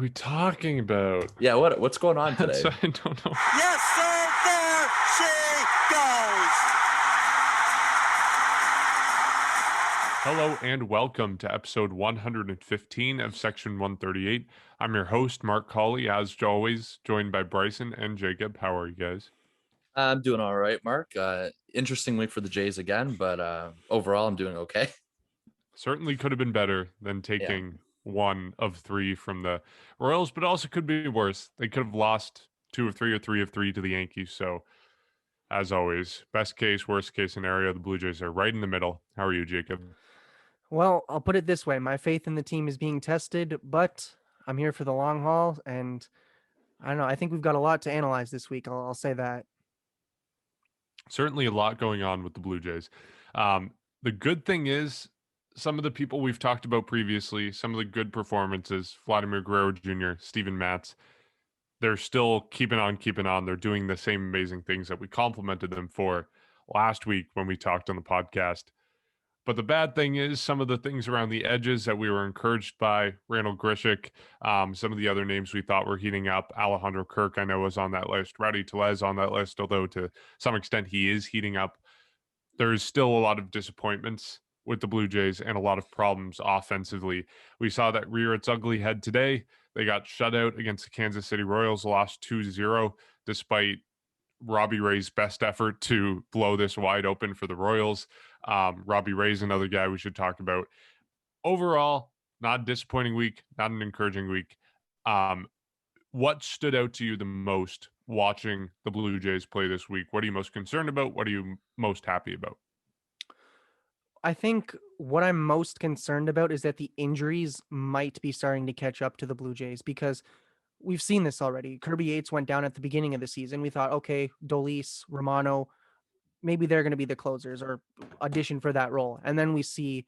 we talking about? Yeah, what's going on today? I don't know. Yes, sir, there she goes. Hello and welcome to episode 115 of Section 138. I'm your host, Mark Colley, as always, joined by Bryson and Jacob. How are you guys? I'm doing all right, Mark. Interesting week for the Jays again, but overall, I'm doing okay. Certainly could have been better than Yeah. taking one of three from the Royals, but also could be worse. They could have lost two of three or three of three to the Yankees. So, as always, best case, worst case scenario, the Blue Jays are right in the middle. How are you, Jacob? Well, I'll put it this way. My faith in the team is being tested, but I'm here for the long haul. And I don't know. I think we've got a lot to analyze this week. I'll say that. Certainly a lot going on with the Blue Jays. The good thing is some of the people we've talked about previously, some of the good performances, Vladimir Guerrero Jr., Steven Matz, they're still keeping on. They're doing the same amazing things that we complimented them for last week when we talked on the podcast. But the bad thing is some of the things around the edges that we were encouraged by, Randall Grishik, some of the other names we thought were heating up, Alejandro Kirk, I know, was on that list, Rowdy Tellez on that list, although to some extent he is heating up. There's still a lot of disappointments with the Blue Jays and a lot of problems offensively. We saw that rear its ugly head today. They got shut out against the Kansas City Royals, lost 2-0, despite Robbie Ray's best effort to blow this wide open for the Royals. Robbie Ray's another guy we should talk about. Overall, not a disappointing week, not an encouraging week. What stood out to you the most watching the Blue Jays play this week? What are you most concerned about? What are you most happy about? I think what I'm most concerned about is that the injuries might be starting to catch up to the Blue Jays because we've seen this already. Kirby Yates went down at the beginning of the season. We thought, okay, Dolis, Romano, maybe they're going to be the closers or audition for that role. And then we see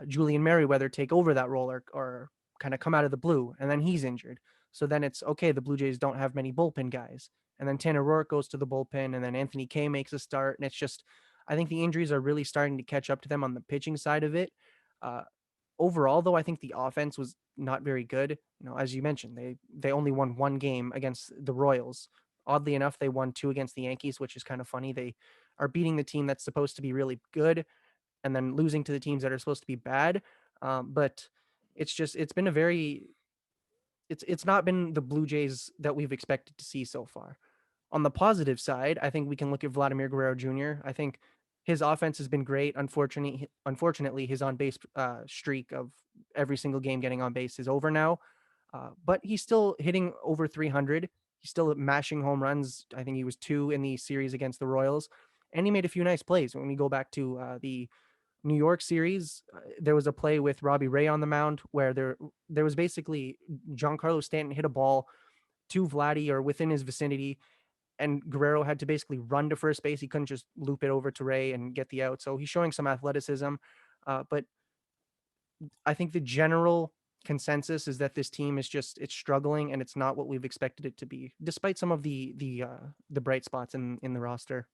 Julian Merriweather take over that role or kind of come out of the blue, and then he's injured. So then it's, okay, the Blue Jays don't have many bullpen guys. And then Tanner Roark goes to the bullpen, and then Anthony Kay makes a start. And it's just, I think the injuries are really starting to catch up to them on the pitching side of it. Overall, though, I think the offense was not very good. As you mentioned, they only won one game against the Royals. Oddly enough, they won two against the Yankees, which is kind of funny. They are beating the team that's supposed to be really good and then losing to the teams that are supposed to be bad. But it's not been the Blue Jays that we've expected to see so far. On the positive side, I think we can look at Vladimir Guerrero Jr. I think his offense has been great. Unfortunately, his on-base streak of every single game getting on base is over now. But he's still hitting over 300. He's still mashing home runs. I think he was 2 in the series against the Royals. And he made a few nice plays. When we go back to the New York series, there was a play with Robbie Ray on the mound where there was basically Giancarlo Stanton hit a ball to Vladdy or within his vicinity, and Guerrero had to basically run to first base. He couldn't just loop it over to Ray and get the out. So he's showing some athleticism. But I think the general consensus is that this team is it's struggling and it's not what we've expected it to be, despite some of the bright spots in the roster.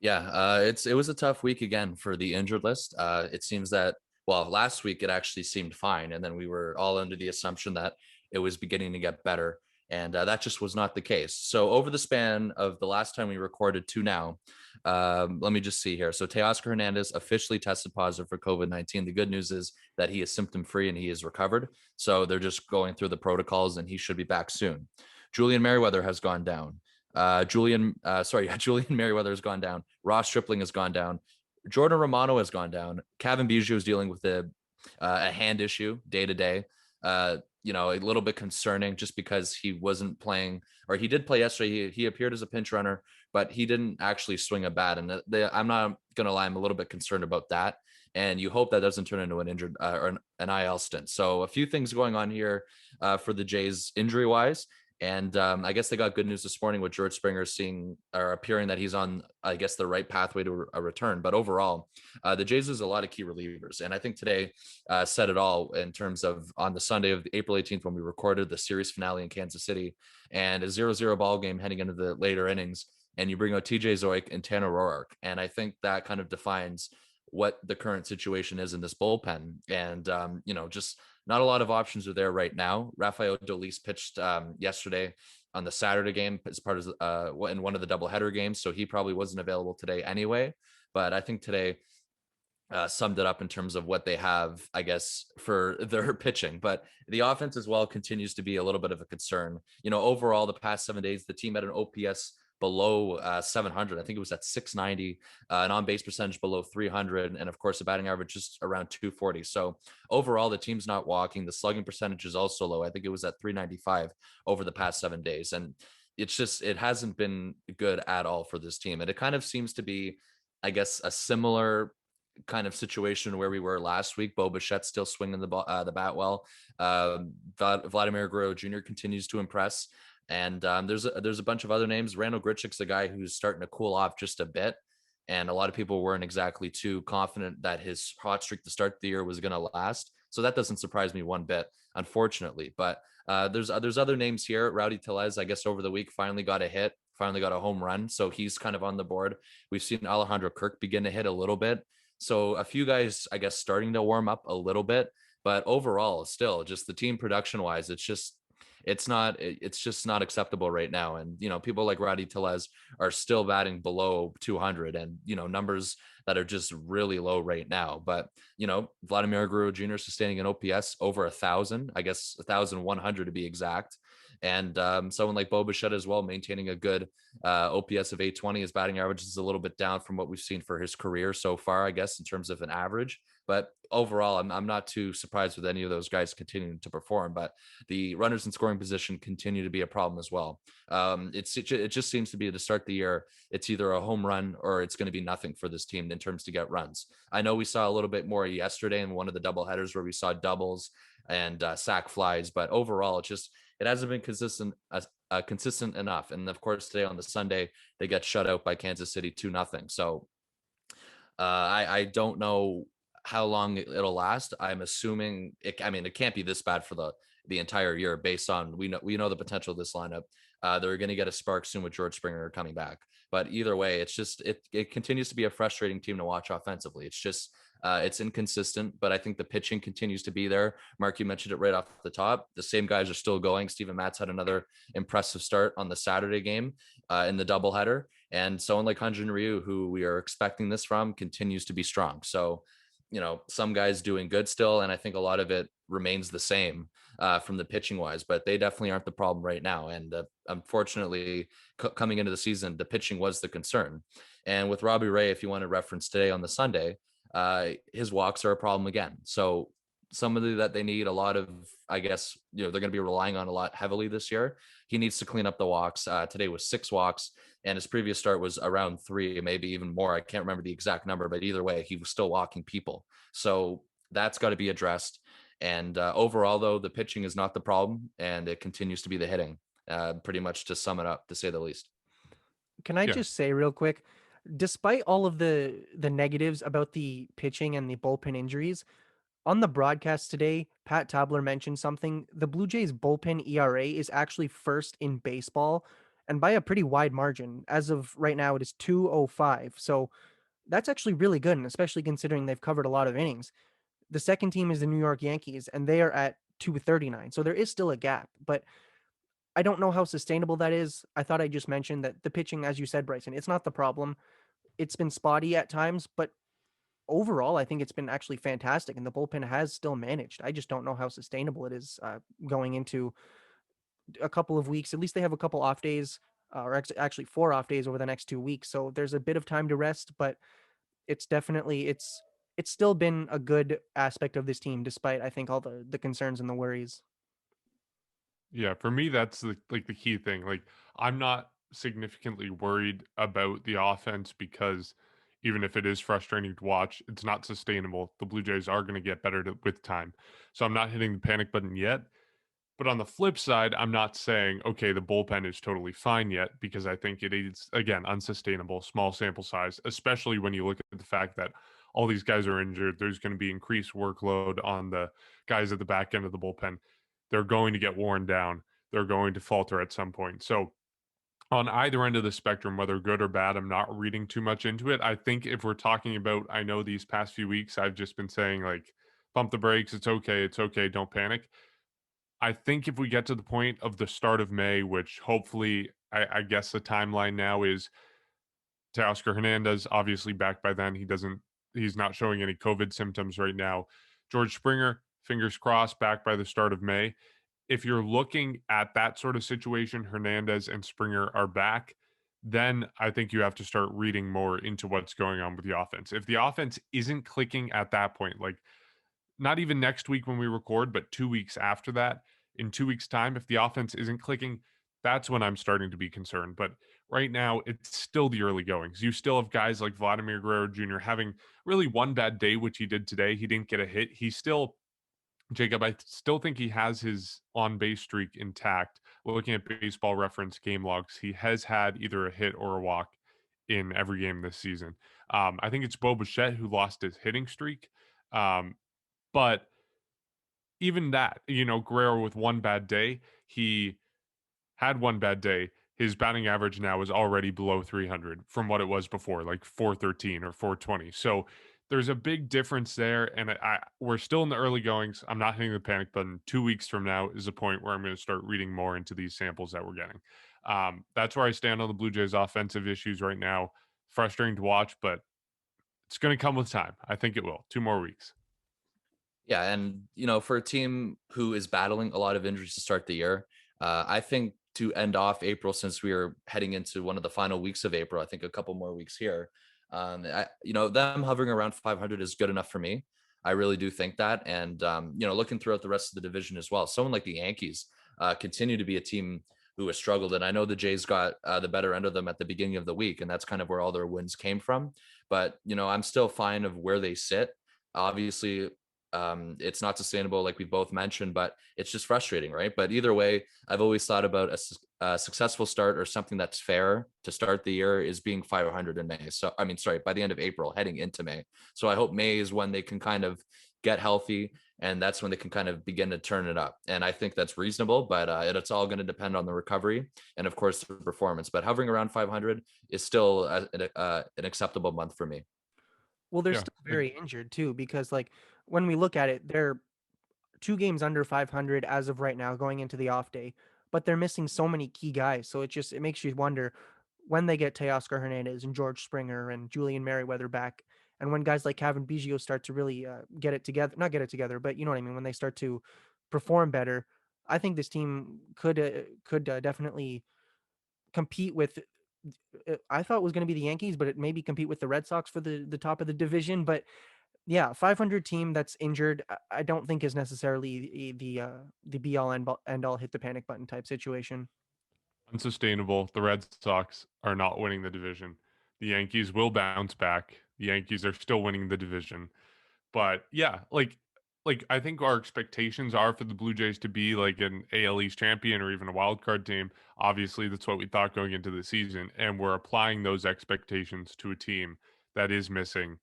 Yeah, it was a tough week again for the injured list. It seems that, well, last week it actually seemed fine, and then we were all under the assumption that it was beginning to get better. And that just was not the case. So over the span of the last time we recorded to now, let me just see here. So Teoscar Hernández officially tested positive for COVID-19. The good news is that he is symptom-free and he is recovered. So they're just going through the protocols and he should be back soon. Julian Merriweather has gone down. Julian Merriweather has gone down. Ross Stripling has gone down. Jordan Romano has gone down. Kevin Biggio is dealing with a hand issue day to day. A little bit concerning just because he wasn't playing, or he did play yesterday. He appeared as a pinch runner, but he didn't actually swing a bat. And I'm not going to lie, I'm a little bit concerned about that. And you hope that doesn't turn into an injured or an IL stint. So a few things going on here for the Jays injury wise. And I guess they got good news this morning with George Springer appearing that he's on, I guess, the right pathway to a return. But overall, the Jays lose a lot of key relievers. And I think today said it all in terms of on the Sunday of April 18th when we recorded the series finale in Kansas City and a 0-0 ball game heading into the later innings. And you bring out TJ Zoik and Tanner Roark. And I think that kind of defines what the current situation is in this bullpen. And, just not a lot of options are there right now. Rafael Dolis pitched yesterday on the Saturday game as part of in one of the doubleheader games. So he probably wasn't available today anyway. But I think today summed it up in terms of what they have, I guess, for their pitching. But the offense as well continues to be a little bit of a concern. Overall, the past 7 days, the team had an OPS below 700. I think it was at 690, an on-base percentage below 300, and of course, a batting average just around 240. So overall, the team's not walking. The slugging percentage is also low. I think it was at 395 over the past 7 days. And it hasn't been good at all for this team. And it kind of seems to be, I guess, a similar kind of situation where we were last week. Bo Bichette still swinging the bat well. Vladimir Guerrero Jr. continues to impress. And there's a bunch of other names. Randall Grichuk's a guy who's starting to cool off just a bit. And a lot of people weren't exactly too confident that his hot streak to start the year was going to last. So that doesn't surprise me one bit, unfortunately. But there's other names here. Rowdy Tellez, I guess, over the week finally got a hit, finally got a home run. So he's kind of on the board. We've seen Alejandro Kirk begin to hit a little bit. So a few guys, I guess, starting to warm up a little bit. But overall, still, just the team production wise, it's just not acceptable right now. And, people like Rowdy Tellez are still batting below 200 and, numbers that are just really low right now. But, Vladimir Guerrero Jr. sustaining an OPS over 1,000, I guess 1,100 to be exact. And someone like Bo Bichette as well, maintaining a good OPS of 820. His batting average is a little bit down from what we've seen for his career so far, I guess, in terms of an average. But overall, I'm not too surprised with any of those guys continuing to perform. But the runners in scoring position continue to be a problem as well. It just seems to be to start the year, it's either a home run or it's going to be nothing for this team in terms to get runs. I know we saw a little bit more yesterday in one of the doubleheaders where we saw doubles and sac flies, but overall, it hasn't been consistent enough. And of course, today on the Sunday, they get shut out by Kansas City 2-0. So I don't know how long it'll last. I'm assuming it can't be this bad for the entire year based on we know the potential of this lineup. They're going to get a spark soon with George Springer coming back. But either way, it continues to be a frustrating team to watch offensively. It's inconsistent, but I think the pitching continues to be there. Mark, you mentioned it right off the top. The same guys are still going. Steven Matz had another impressive start on the Saturday game in the doubleheader. And someone like Hyun-Jin Ryu, who we are expecting this from, continues to be strong. So, some guys doing good still. And I think a lot of it remains the same from the pitching wise, but they definitely aren't the problem right now. And unfortunately, coming into the season, the pitching was the concern. And with Robbie Ray, if you want to reference today on the Sunday, his walks are a problem again. So somebody that they need a lot of, I guess, they're going to be relying on a lot heavily this year. He needs to clean up the walks. Today was 6 walks and his previous start was around 3, maybe even more. I can't remember the exact number, but either way, he was still walking people. So that's got to be addressed. And overall, though, the pitching is not the problem and it continues to be the hitting, pretty much to sum it up, to say the least. Can I just say real quick, despite all of the negatives about the pitching and the bullpen injuries, on the broadcast today, Pat Tabler mentioned something. The Blue Jays bullpen ERA is actually first in baseball and by a pretty wide margin. As of right now, it is 2.05. So that's actually really good, and especially considering they've covered a lot of innings. The second team is the New York Yankees, and they are at 2.39. So there is still a gap, but I don't know how sustainable that is. I thought I just mentioned that the pitching, as you said, Bryson, it's not the problem. It's been spotty at times, but overall, I think it's been actually fantastic, and the bullpen has still managed. I just don't know how sustainable it is going into a couple of weeks. At least they have a couple off days, or actually 4 off days over the next 2 weeks. So there's a bit of time to rest, but it's definitely it's still been a good aspect of this team, despite I think all the concerns and the worries. Yeah, for me, that's the key thing. Like, I'm not significantly worried about the offense because even if it is frustrating to watch, it's not sustainable. The Blue Jays are going to get better with time. So I'm not hitting the panic button yet. But on the flip side, I'm not saying, okay, the bullpen is totally fine yet, because I think it is, again, unsustainable, small sample size, especially when you look at the fact that all these guys are injured. There's going to be increased workload on the guys at the back end of the bullpen. They're going to get worn down. They're going to falter at some point. So on either end of the spectrum, whether good or bad, I'm not reading too much into it. I think if we're talking about, I know these past few weeks, I've just been saying like, pump the brakes. It's okay. Don't panic. I think if we get to the point of the start of May, which hopefully, I guess the timeline now is Teoscar Hernández, obviously back by then. He's not showing any COVID symptoms right now. George Springer, fingers crossed, back by the start of May. If you're looking at that sort of situation, Hernandez and Springer are back, then I think you have to start reading more into what's going on with the offense. If the offense isn't clicking at that point, like not even next week when we record, but 2 weeks after that, in 2 weeks' time, if the offense isn't clicking, that's when I'm starting to be concerned. But right now, it's still the early goings. You still have guys like Vladimir Guerrero Jr. having really one bad day, which he did today. He didn't get a hit. He still Jacob, I still think he has his on base streak intact. Looking at baseball reference game logs, he has had either a hit or a walk in every game this season. I think it's Bo Bichette who lost his hitting streak. But even that, Guerrero with one bad day, he had one bad day. His batting average now is already below 300 from what it was before, like 413 or 420. So there's a big difference there. And we're still in the early goings. I'm not hitting the panic button. 2 weeks from now is a point where I'm going to start reading more into these samples that we're getting. That's where I stand on the Blue Jays offensive issues right now. Frustrating to watch, but it's going to come with time. I think it will. 2 more weeks. Yeah, and for a team who is battling a lot of injuries to start the year, I think to end off April, since we are heading into one of the final weeks of April, I think a couple more weeks here, them hovering around 500 is good enough for me. I really do think that, and looking throughout the rest of the division as well, someone like the Yankees continue to be a team who has struggled, and I know the Jays got the better end of them at the beginning of the week, and that's kind of where all their wins came from. But I'm still fine of where they sit. Obviously, it's not sustainable, like we both mentioned, but it's just frustrating, right? But either way, I've always thought about a successful start, or something that's fair to start the year, is being 500 in May. So by the end of April, heading into May. So I hope May is when they can kind of get healthy, and that's when they can kind of begin to turn it up. And I think that's reasonable, but it's all going to depend on the recovery and, of course, the performance. But hovering around 500 is still an acceptable month for me. Well, they're Yeah. still very injured too, because like when we look at it, they're 2 games under 500 as of right now going into the off day, but they're missing so many key guys. So it makes you wonder when they get Teoscar Hernandez and George Springer and Julian Merriweather back, and when guys like Kevin Biggio start to really get it together, not get it together, but you know what I mean, when they start to perform better, I think this team could definitely compete with. I thought it was going to be the Yankees, but it maybe compete with the Red Sox for the top of the division. But yeah, 500 team that's injured, I don't think is necessarily the be all end all hit the panic button type situation. Unsustainable. The Red Sox are not winning the division. The Yankees will bounce back. The Yankees are still winning the division. But yeah, like I think our expectations are for the Blue Jays to be like an AL East champion or even a wild card team. Obviously, that's what we thought going into the season, and we're applying those expectations to a team that is missing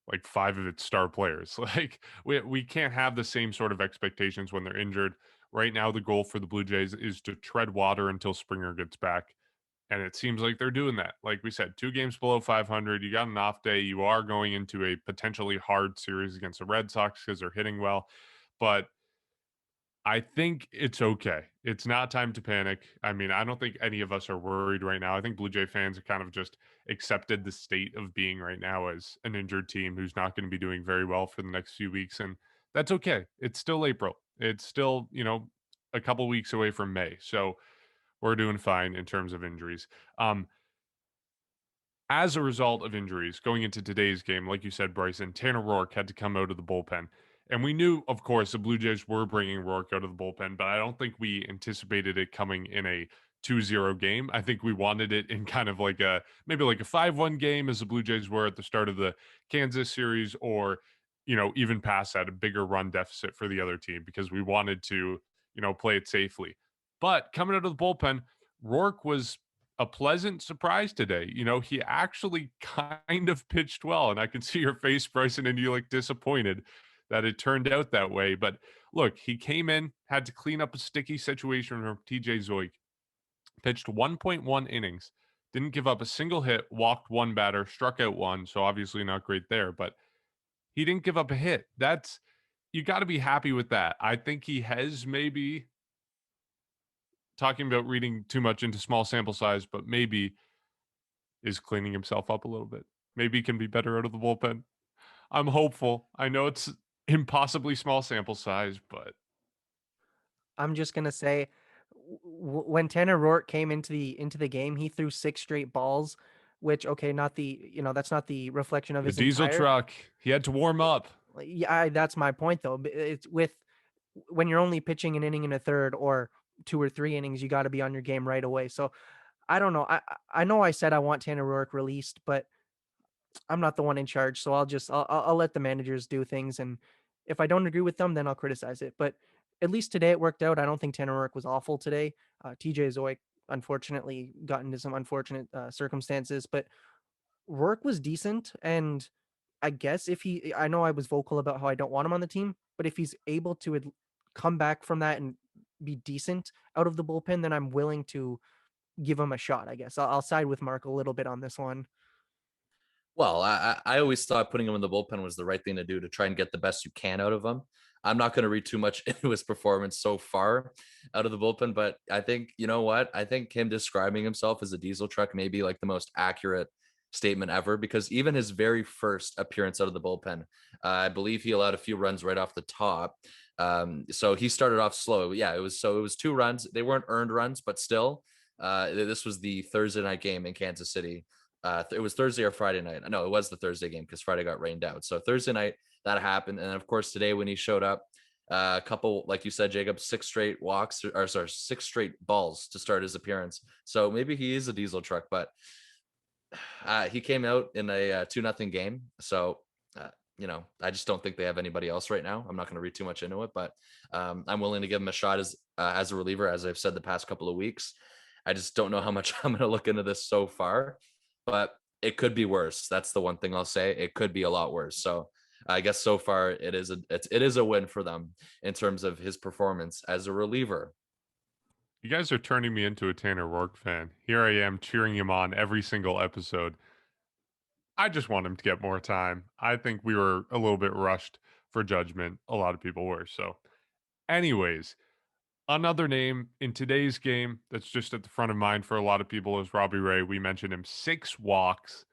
like five of its star players. Like we can't have the same sort of expectations when they're injured. Right now, the goal for the Blue Jays is to tread water until Springer gets back. And it seems like they're doing that. Like we said, 2 games below 500. You got an off day. You are going into a potentially hard series against the Red Sox because they're hitting well. But I think it's okay. It's not time to panic. I mean, I don't think any of us are worried right now. I think Blue Jay fans have kind of just accepted the state of being right now as an injured team who's not going to be doing very well for the next few weeks. And that's okay. It's still April. It's still, a couple weeks away from May. So we're doing fine in terms of injuries. As a result of injuries going into today's game, like you said, Bryson, Tanner Roark had to come out of the bullpen. And we knew, of course, the Blue Jays were bringing Roark out of the bullpen, but I don't think we anticipated it coming in a 2-0 game. I think we wanted it in kind of like maybe like a 5-1 game as the Blue Jays were at the start of the Kansas series, or, even past that, a bigger run deficit for the other team because we wanted to, play it safely. But coming out of the bullpen, Roark was a pleasant surprise today. He actually kind of pitched well, and I can see your face, Bryson, and you look disappointed that it turned out that way. But look, he came in, had to clean up a sticky situation from TJ Zoik. pitched 1.1 innings, didn't give up a single hit, walked one batter, struck out one. So obviously not great there, but he didn't give up a hit. You got to be happy with that. I think he has maybe talking about reading too much into small sample size, but maybe is cleaning himself up a little bit. Maybe he can be better out of the bullpen. I'm hopeful. I know it's impossibly small sample size, but I'm just gonna say, when Tanner Roark came into the game, he threw 6 straight balls, which okay, not the that's not the reflection of the his diesel entire. truck, he had to warm up. Yeah, that's my point though. It's when you're only pitching an inning and a third or 2 or 3 innings, you got to be on your game right away. So I don't know. I know I said I want Tanner Roark released, but I'm not the one in charge, so I'll let the managers do things, and if I don't agree with them, then I'll criticize it. But at least today it worked out. I don't think Tanner Roark was awful today. TJ Zoic unfortunately got into some unfortunate circumstances, but Roark was decent, and I guess I know I was vocal about how I don't want him on the team, but if he's able to come back from that and be decent out of the bullpen, then I'm willing to give him a shot. I guess I'll side with Mark a little bit on this one. Well, I always thought putting him in the bullpen was the right thing to do to try and get the best you can out of him. I'm not going to read too much into his performance so far out of the bullpen, but I think, you know what? I think him describing himself as a diesel truck may be like the most accurate statement ever, because even his very first appearance out of the bullpen, I believe he allowed a few runs right off the top. So he started off slow. Yeah, it was 2 runs. They weren't earned runs, but still, this was the Thursday night game in Kansas City. It was Thursday or Friday night. No, it was the Thursday game because Friday got rained out. So Thursday night that happened. And of course, today when he showed up, a couple, like you said, Jacob, 6 straight walks or sorry, 6 straight balls to start his appearance. So maybe he is a diesel truck, but he came out in a 2-0 game. So, I just don't think they have anybody else right now. I'm not going to read too much into it, but I'm willing to give him a shot as a reliever, as I've said the past couple of weeks. I just don't know how much I'm going to look into this so far, but it could be worse. That's the one thing I'll say. It could be a lot worse. So I guess so far it is a win for them in terms of his performance as a reliever. You guys are turning me into a Tanner Roark fan. Here I am cheering him on every single episode. I just want him to get more time. I think we were a little bit rushed for judgment. A lot of people were. So, anyways, another name in today's game that's just at the front of mind for a lot of people is Robbie Ray. We mentioned him, 6 walks,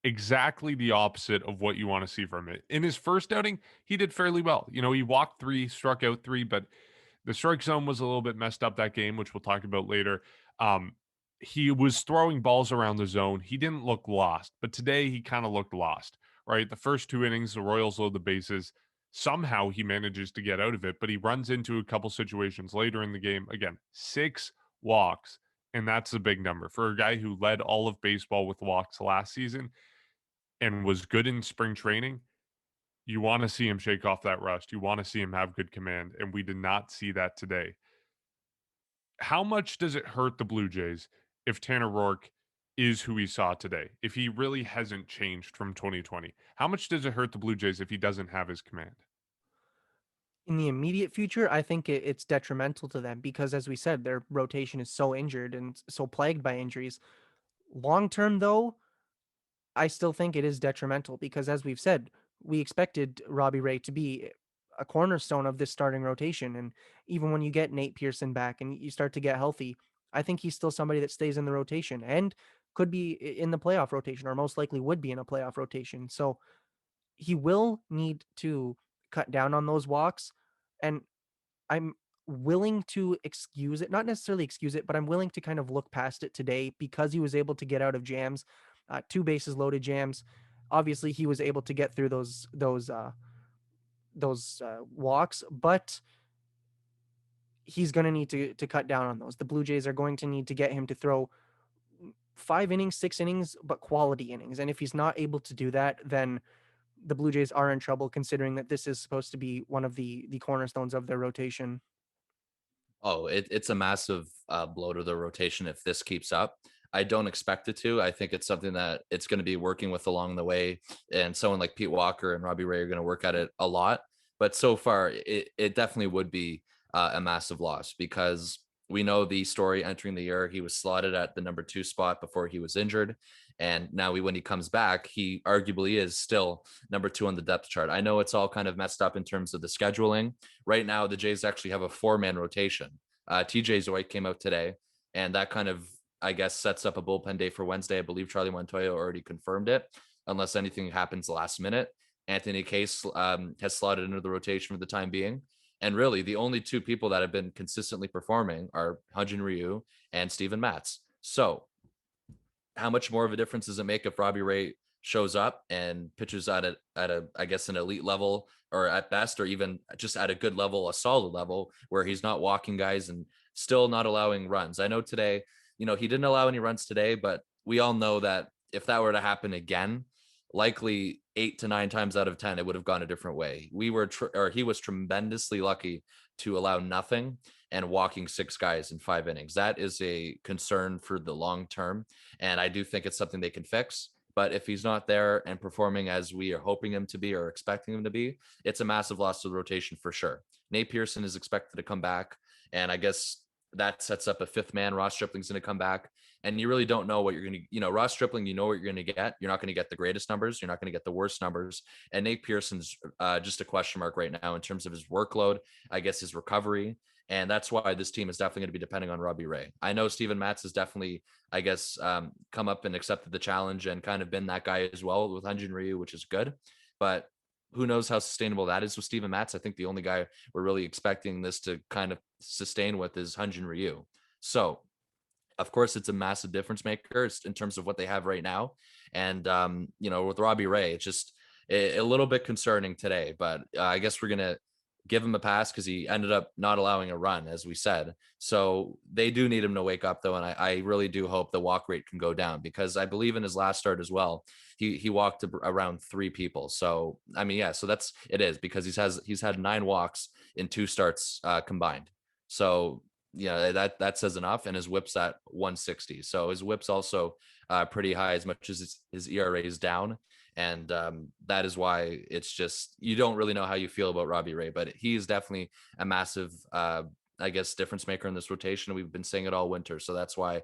exactly the opposite of what you want to see from it. In his first outing, he did fairly well. He walked 3, struck out 3, but the strike zone was a little bit messed up that game, which we'll talk about later. He was throwing balls around the zone. He didn't look lost, but today he kind of looked lost, right? The first 2 innings, the Royals load the bases. Somehow he manages to get out of it, but he runs into a couple situations later in the game. Again, 6 walks, and that's a big number for a guy who led all of baseball with walks last season and was good in spring training. You want to see him shake off that rust. You want to see him have good command, and we did not see that today. How much does it hurt the Blue Jays if Tanner Roark is who we saw today? If he really hasn't changed from 2020, how much does it hurt the Blue Jays if he doesn't have his command? In the immediate future, I think it's detrimental to them because, as we said, their rotation is so injured and so plagued by injuries. Long term, though, I still think it is detrimental because, as we've said, we expected Robbie Ray to be a cornerstone of this starting rotation. And even when you get Nate Pearson back and you start to get healthy, I think he's still somebody that stays in the rotation and could be in the playoff rotation, or most likely would be in a playoff rotation. So he will need to cut down on those walks. And I'm willing to excuse it, not necessarily excuse it, but I'm willing to kind of look past it today because he was able to get out of jams, 2 bases loaded jams. Obviously, he was able to get through those walks, but he's going to need to cut down on those. The Blue Jays are going to need to get him to throw 5 innings, 6 innings, but quality innings. And if he's not able to do that, then the Blue Jays are in trouble, considering that this is supposed to be one of the cornerstones of their rotation. Oh, it's a massive blow to the rotation if this keeps up. I don't expect it to. I think it's something that it's going to be working with along the way, and someone like Pete Walker and Robbie Ray are going to work at it a lot. But so far, it definitely would be a massive loss because we know the story entering the year. He was slotted at the number 2 spot before he was injured. And now when he comes back, he arguably is still number 2 on the depth chart. I know it's all kind of messed up in terms of the scheduling. Right now, the Jays actually have a 4-man rotation. TJ Zoid came out today, and that kind of, I guess, sets up a bullpen day for Wednesday. I believe Charlie Montoya already confirmed it, unless anything happens last minute. Anthony Case has slotted into the rotation for the time being. And really, the only 2 people that have been consistently performing are Hyunjin Ryu and Steven Matz. So how much more of a difference does it make if Robbie Ray shows up and pitches at a I guess an elite level, or at best, or even just at a good level, a solid level, where he's not walking guys and still not allowing runs? I know today, he didn't allow any runs today, but we all know that if that were to happen again, likely 8 to 9 times out of 10, it would have gone a different way. He was tremendously lucky to allow nothing and walking 6 guys in 5 innings. That is a concern for the long term. And I do think it's something they can fix. But if he's not there and performing as we are hoping him to be or expecting him to be, it's a massive loss to the rotation for sure. Nate Pearson is expected to come back. And I guess that sets up a 5th man. Ross Stripling's going to come back. And you really don't know what you're going to, Ross Stripling, you know what you're going to get. You're not going to get the greatest numbers. You're not going to get the worst numbers. And Nate Pearson's just a question mark right now in terms of his workload, I guess his recovery. And that's why this team is definitely going to be depending on Robbie Ray. I know Steven Matz has definitely, I guess, come up and accepted the challenge and kind of been that guy as well with Hyunjin Ryu, which is good. But who knows how sustainable that is with Steven Matz? I think the only guy we're really expecting this to kind of sustain with is Hyunjin Ryu. So, of course, it's a massive difference maker in terms of what they have right now. And, with Robbie Ray, it's just a little bit concerning today. But I guess we're going to give him a pass because he ended up not allowing a run, as we said. So they do need him to wake up, though. And I really do hope the walk rate can go down, because I believe in his last start as well, he walked around 3 people. So, I mean, yeah, so it is because he's had 9 walks in 2 starts combined. So, that says enough. And his whip's at 160. So his whip's also pretty high, as much as his ERA is down. And that is why it's just, you don't really know how you feel about Robbie Ray, but he is definitely a massive, I guess, difference maker in this rotation. We've been saying it all winter. So that's why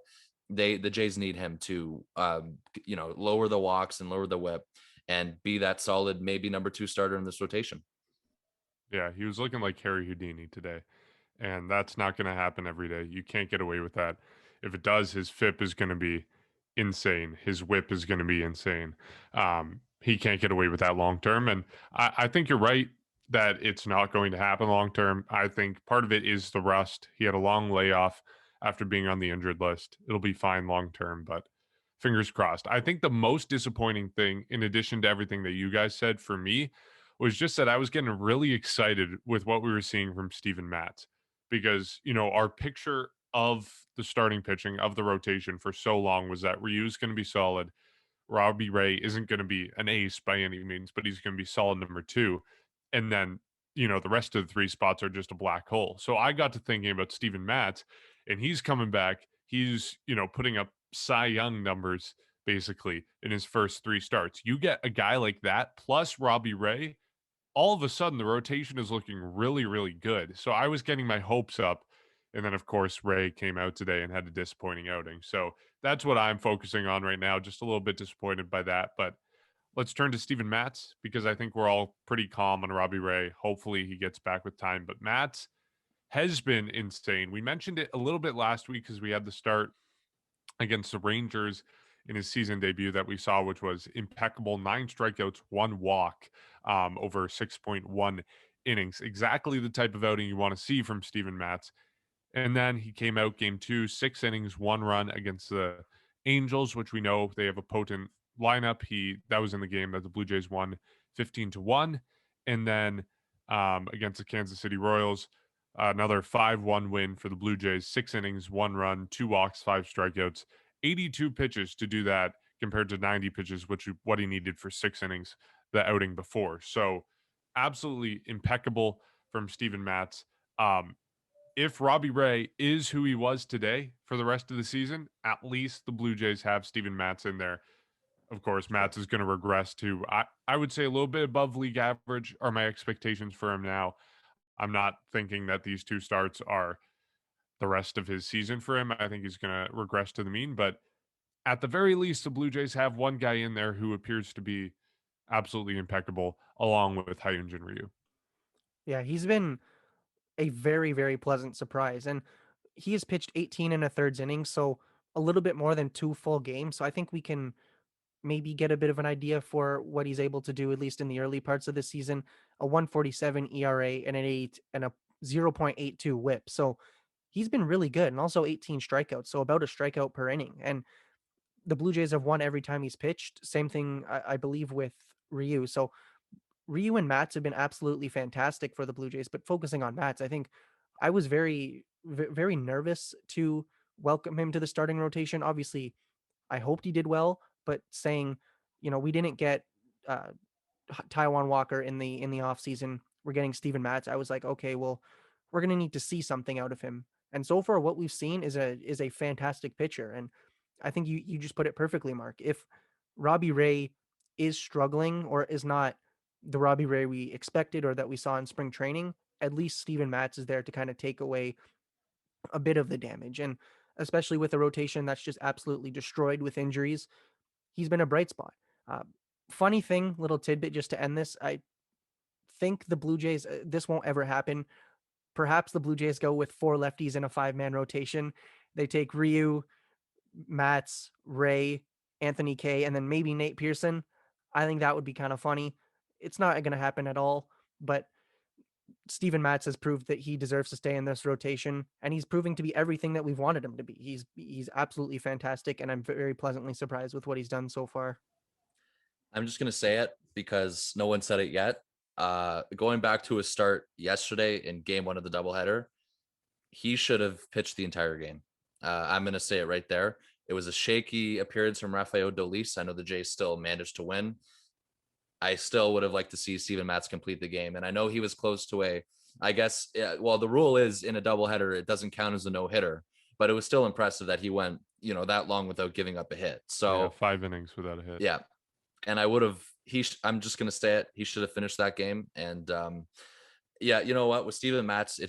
the Jays need him to, lower the walks and lower the whip and be that solid, maybe number 2 starter in this rotation. Yeah, he was looking like Harry Houdini today, and that's not going to happen every day. You can't get away with that. If it does, his FIP is going to be insane. His whip is going to be insane. He can't get away with that long term. And I think you're right that it's not going to happen long term. I think part of it is the rust. He had a long layoff after being on the injured list. It'll be fine long term, but fingers crossed. I think the most disappointing thing, in addition to everything that you guys said for me, was just that I was getting really excited with what we were seeing from Steven Matz, because, our picture of the starting pitching of the rotation for so long was that Ryu's going to be solid. Robbie Ray isn't going to be an ace by any means, but he's going to be solid number 2. And then, the rest of the 3 spots are just a black hole. So I got to thinking about Steven Matz, and he's coming back. He's, putting up Cy Young numbers basically in his first 3 starts. You get a guy like that plus Robbie Ray, all of a sudden the rotation is looking really, really good. So I was getting my hopes up. And then, of course, Ray came out today and had a disappointing outing. So that's what I'm focusing on right now. Just a little bit disappointed by that. But let's turn to Steven Matz, because I think we're all pretty calm on Robbie Ray. Hopefully he gets back with time. But Matz has been insane. We mentioned it a little bit last week because we had the start against the Rangers in his season debut that we saw, which was impeccable. 9 strikeouts, 1 walk over 6.1 innings. Exactly the type of outing you want to see from Steven Matz. And then he came out game 2, 6 innings, 1 run against the Angels, which we know they have a potent lineup. That was in the game that the Blue Jays won 15-1. And then against the Kansas City Royals, another 5-1 win for the Blue Jays, 6 innings, 1 run, 2 walks, 5 strikeouts, 82 pitches to do that compared to 90 pitches, what he needed for 6 innings the outing before. So absolutely impeccable from Steven Matz. If Robbie Ray is who he was today for the rest of the season, at least the Blue Jays have Steven Matz in there. Of course, Matz is going to regress to, I would say, a little bit above league average are my expectations for him now. I'm not thinking that these 2 starts are the rest of his season for him. I think he's going to regress to the mean, but at the very least, the Blue Jays have one guy in there who appears to be absolutely impeccable, along with Hyunjin Ryu. Yeah, he's been a very, very pleasant surprise. And he has pitched 18 and a thirds innings, so a little bit more than 2 full games. So I think we can maybe get a bit of an idea for what he's able to do, at least in the early parts of the season. A 147 ERA and an 8 and a 0.82 whip. So he's been really good, and also 18 strikeouts. So about a strikeout per inning. And the Blue Jays have won every time he's pitched. Same thing, I believe, with Ryu. So Ryu and Matz have been absolutely fantastic for the Blue Jays. But focusing on Matz, I think I was very nervous to welcome him to the starting rotation. Obviously, I hoped he did well, but saying, we didn't get Taiwan Walker in the off season. We're getting Steven Matz. I was like, okay, well, we're gonna need to see something out of him. And so far, what we've seen is a fantastic pitcher. And I think you just put it perfectly, Mark. If Robbie Ray is struggling or is not the Robbie Ray we expected or that we saw in spring training, at least Steven Matz is there to kind of take away a bit of the damage. And especially with a rotation that's just absolutely destroyed with injuries, he's been a bright spot. Funny thing, little tidbit just to end this. I think the Blue Jays, this won't ever happen. Perhaps the Blue Jays go with 4 lefties in a 5-man rotation. They take Ryu, Matz, Ray, Anthony Kay, and then maybe Nate Pearson. I think that would be kind of funny. It's not going to happen at all, but Steven Matz has proved that he deserves to stay in this rotation, and he's proving to be everything that we've wanted him to be. He's absolutely fantastic, and I'm very pleasantly surprised with what he's done so far. I'm just going to say it because no one said it yet. Going back to his start yesterday in game 1 of the doubleheader, he should have pitched the entire game. I'm going to say it right there. It was a shaky appearance from Rafael Dolis. I know the Jays still managed to win. I still would have liked to see Steven Matz complete the game. And I know he was close to the rule is in a doubleheader, it doesn't count as a no-hitter, but it was still impressive that he went, that long without giving up a hit. So 5 innings without a hit. Yeah. And I'm just going to say it. He should have finished that game. And you know what, with Steven Matz,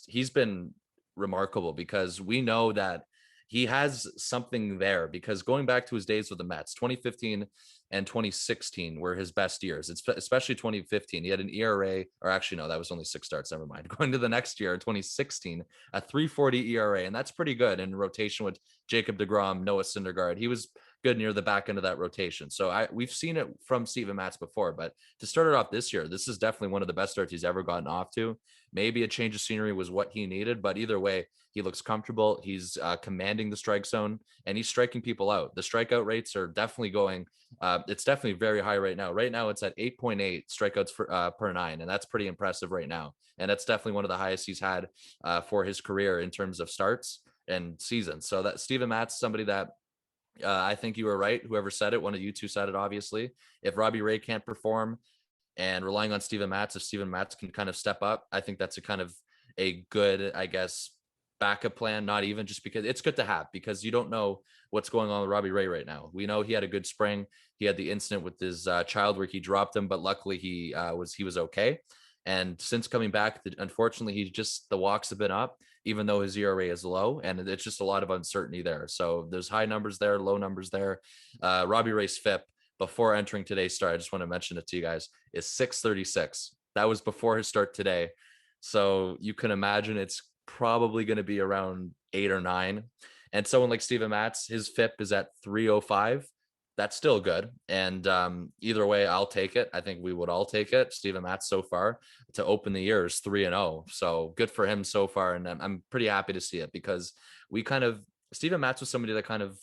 he's been remarkable because we know that he has something there, because going back to his days with the Mets, 2015 and 2016 were his best years. It's especially 2015. He had an ERA, or actually, no, that was only 6 starts. Never mind. Going to the next year, 2016, a 3.40 ERA. And that's pretty good in rotation with Jacob deGrom, Noah Syndergaard. He was good near the back end of that rotation. So we've seen it from Steven Matz before, but to start it off this year, this is definitely one of the best starts he's ever gotten off to. Maybe a change of scenery was what he needed, but either way, he looks comfortable. He's commanding the strike zone, and he's striking people out. The strikeout rates are definitely going. It's definitely very high right now. Right now, it's at 8.8 strikeouts per 9, and that's pretty impressive right now. And that's definitely one of the highest he's had for his career in terms of starts and seasons. So that Steven Matz, somebody that I think you were right. Whoever said it, one of you two said it, obviously. If Robbie Ray can't perform and relying on Steven Matz, if Steven Matz can kind of step up, I think that's a good, I guess, backup plan. Not even just because it's good to have, because you don't know what's going on with Robbie Ray right now. We know he had a good spring. He had the incident with his child where he dropped him, but luckily he was okay. And since coming back, unfortunately, the walks have been up, even though his ERA is low, and it's just a lot of uncertainty there. So there's high numbers there, low numbers there. Robbie Ray's FIP before entering today's start, I just want to mention it to you guys, is 636. That was before his start today. So you can imagine it's probably going to be around 8 or 9. And someone like Steven Matz, his FIP is at 305. That's still good. And either way, I'll take it. I think we would all take it. Steven Matz so far to open the year is 3-0. So good for him so far. And I'm pretty happy to see it, because Steven Matz was somebody that kind of,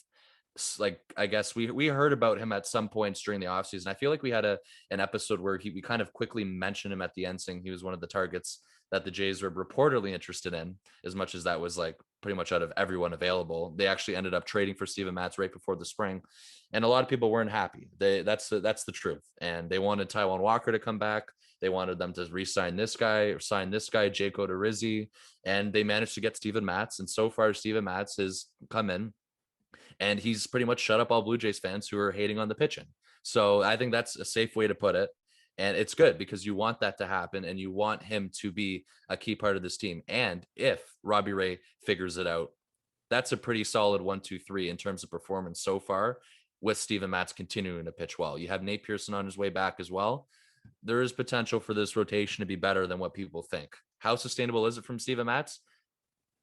like, I guess we heard about him at some points during the offseason. I feel like we had an episode where we kind of quickly mentioned him at the end, saying he was one of the targets that the Jays were reportedly interested in, as much as that was like pretty much out of everyone available. They actually ended up trading for Steven Matz right before the spring, and a lot of people weren't happy. That's the truth. And they wanted Taiwan Walker to come back. They wanted them to re-sign this guy or sign this guy, Jaco DeRizzi, and they managed to get Steven Matz. And so far, Steven Matz has come in, and he's pretty much shut up all Blue Jays fans who are hating on the pitching. So I think that's a safe way to put it. And it's good because you want that to happen and you want him to be a key part of this team. And if Robbie Ray figures it out, that's a pretty solid 1-2-3 in terms of performance so far, with Steven Matz continuing to pitch well. You have Nate Pearson on his way back as well. There is potential for this rotation to be better than what people think. How sustainable is it from Steven Matz?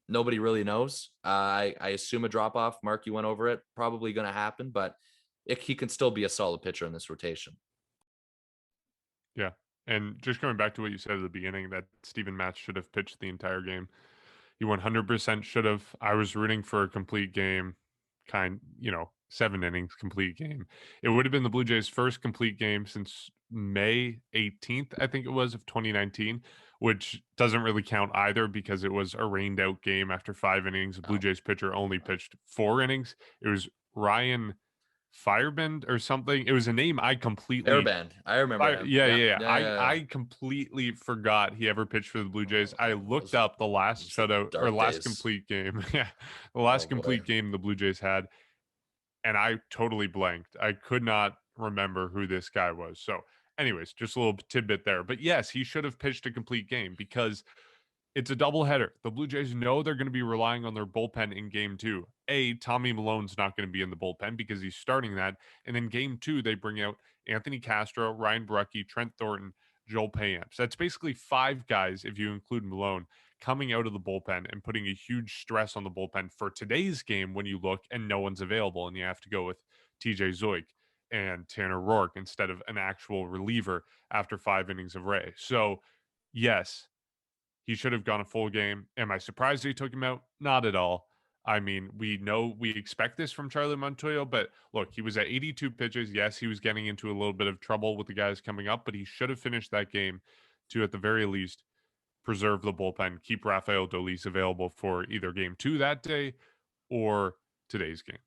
Nobody really knows. I assume a drop off. Mark, you went over it. Probably going to happen, but he can still be a solid pitcher in this rotation. Yeah. And just going back to what you said at the beginning, that Steven Matz should have pitched the entire game. He 100% should have. I was rooting for a complete game, 7 innings complete game. It would have been the Blue Jays' first complete game since May 18th, I think it was, of 2019, which doesn't really count either because it was a rained out game after 5 innings. The Blue Jays pitcher only pitched 4 innings. It was Ryan Fireband or something. It was a name I completely Airband. I remember him. Yeah. I completely forgot he ever pitched for the Blue Jays. I looked up the last shutout or last complete game. Yeah. The last complete game the Blue Jays had, and I totally blanked. I could not remember who this guy was. So anyways, just a little tidbit there. But yes, he should have pitched a complete game because it's a doubleheader. The Blue Jays know they're going to be relying on their bullpen in game 2. Tommy Milone's not going to be in the bullpen because he's starting that. And then game 2, they bring out Anthony Castro, Ryan Barucki, Trent Thornton, Joel Payamps. That's basically 5 guys, if you include Malone, coming out of the bullpen and putting a huge stress on the bullpen for today's game when you look and no one's available and you have to go with TJ Zoik and Tanner Roark instead of an actual reliever after 5 innings of Ray. So, yes, he should have gone a full game. Am I surprised he took him out? Not at all. I mean, we expect this from Charlie Montoyo, but look, he was at 82 pitches. Yes, he was getting into a little bit of trouble with the guys coming up, but he should have finished that game to, at the very least, preserve the bullpen, keep Rafael Dolis available for either game 2 that day or today's game.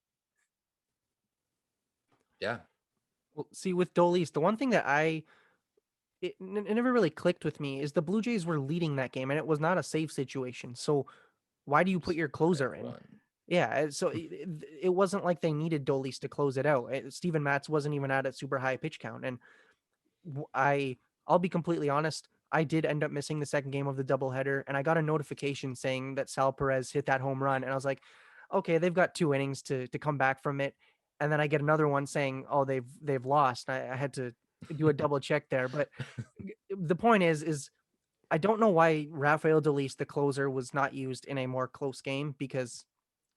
Yeah. Well, see, with Dolis, the one thing that it never really clicked with me is the Blue Jays were leading that game and it was not a save situation. So why do you put your closer in? Yeah, so it wasn't like they needed Dolis to close it out. Steven Matz wasn't even at a super high pitch count. And I'll be completely honest, I did end up missing the second game of the doubleheader, and I got a notification saying that Sal Perez hit that home run. And I was like, okay, they've got 2 innings to come back from it. And then I get another one saying, oh, they've lost. I had to do a double check there. But the point is I don't know why Rafael Dolis, the closer, was not used in a more close game because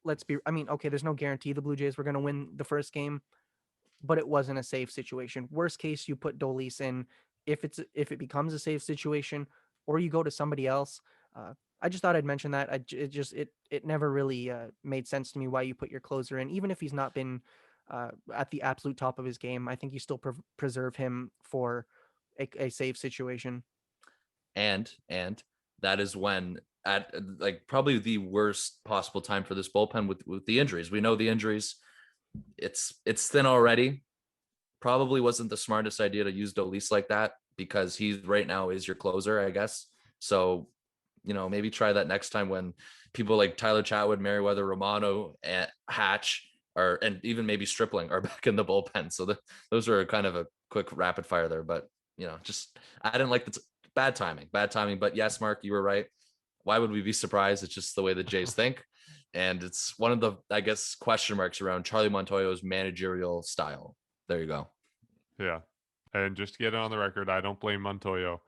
there's no guarantee the Blue Jays were going to win the first game, but it wasn't a safe situation. Worst case, you put Dolis in if it becomes a safe situation, or you go to somebody else. I just thought I'd mention that. It never really made sense to me why you put your closer in, even if he's not been at the absolute top of his game. I think you still preserve him for a safe situation. And that is when, at like probably the worst possible time for this bullpen with the injuries. We know the injuries. It's thin already. Probably wasn't the smartest idea to use Dolis like that because he right now is your closer, I guess. So, maybe try that next time when people like Tyler Chatwood, Merriweather, Romano, and Hatch and even maybe Stripling are back in the bullpen. So those are kind of a quick rapid fire there, but I didn't like the bad timing. But yes, Mark, you were right. Why would we be surprised? It's just the way the Jays think. And it's one of the, I guess, question marks around Charlie Montoyo's managerial style. There you go. Yeah. And just to get it on the record, I don't blame Montoyo.